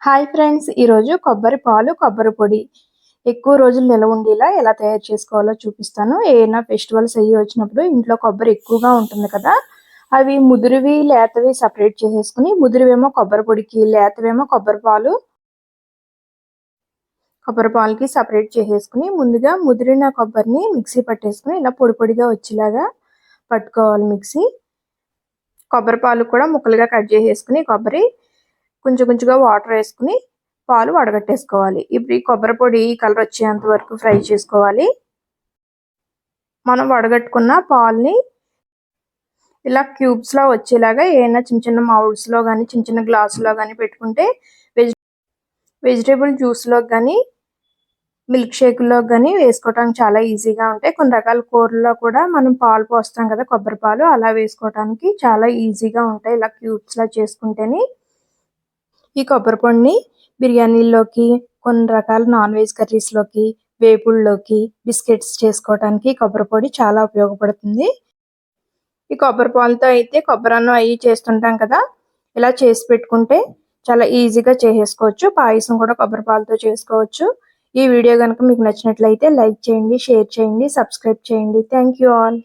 Hi friends, ఈరోజు కొబ్బరి పాలు, కొబ్బరి పొడి ఎక్కువ రోజులు నిల్వ ఉండేలా ఎలా తయారు చేసుకోవాలో చూపిస్తాను. ఏమైనా ఫెస్టివల్స్ అయ్యి వచ్చినప్పుడు ఇంట్లో కొబ్బరి ఎక్కువగా ఉంటుంది కదా, అవి ముదురువి లేతవి సపరేట్ చేసేసుకుని, ముదురువేమో కొబ్బరి పొడికి, లేతవేమో కొబ్బరి పాలకి సపరేట్ చేసేసుకుని, ముందుగా ముదిరిన కొబ్బరిని మిక్సీ పట్టేసుకుని ఇలా పొడి పొడిగా వచ్చేలాగా పట్టుకోవాలి మిక్సీ. కొబ్బరి పాలు కూడా ముక్కలుగా కట్ చేసేసుకుని, కొబ్బరి కొంచెం కొంచెంగా వాటర్ వేసుకుని పాలు వడగట్టేసుకోవాలి. ఇప్పుడు ఈ కొబ్బరి పొడి కలర్ వచ్చేంత వరకు ఫ్రై చేసుకోవాలి. మనం వడగట్టుకున్న పాలని ఇలా క్యూబ్స్ లో వచ్చేలాగా ఏమైనా చిన్న చిన్న మౌల్డ్స్ లో కానీ చిన్న చిన్న గ్లాసులో కానీ పెట్టుకుంటే వెజిటేబుల్ జ్యూస్ లో కానీ మిల్క్ షేక్ లో కానీ వేసుకోవడానికి చాలా ఈజీగా ఉంటాయి. కొన్ని రకాల కూరల్లో కూడా మనం పాలు పోస్తాం కదా, కొబ్బరి పాలు అలా వేసుకోవడానికి చాలా ఈజీగా ఉంటాయి ఇలా క్యూబ్స్ లా చేసుకుంటేనే. ఈ కొబ్బరి పొడిని బిర్యానీలోకి, కొన్ని రకాల నాన్ వెజ్ కర్రీస్లోకి, వేపుళ్ళలోకి, బిస్కెట్స్ చేసుకోవడానికి కొబ్బరి పొడి చాలా ఉపయోగపడుతుంది. ఈ కొబ్బరి పాలతో అయితే కొబ్బరి అన్నం అవి చేస్తుంటాం కదా, ఇలా చేసి పెట్టుకుంటే చాలా ఈజీగా చేసేసుకోవచ్చు. పాయసం కూడా కొబ్బరి పాలతో చేసుకోవచ్చు. ఈ వీడియో కనుక మీకు నచ్చినట్లయితే లైక్ చేయండి, షేర్ చేయండి, సబ్స్క్రైబ్ చేయండి. Thank you all.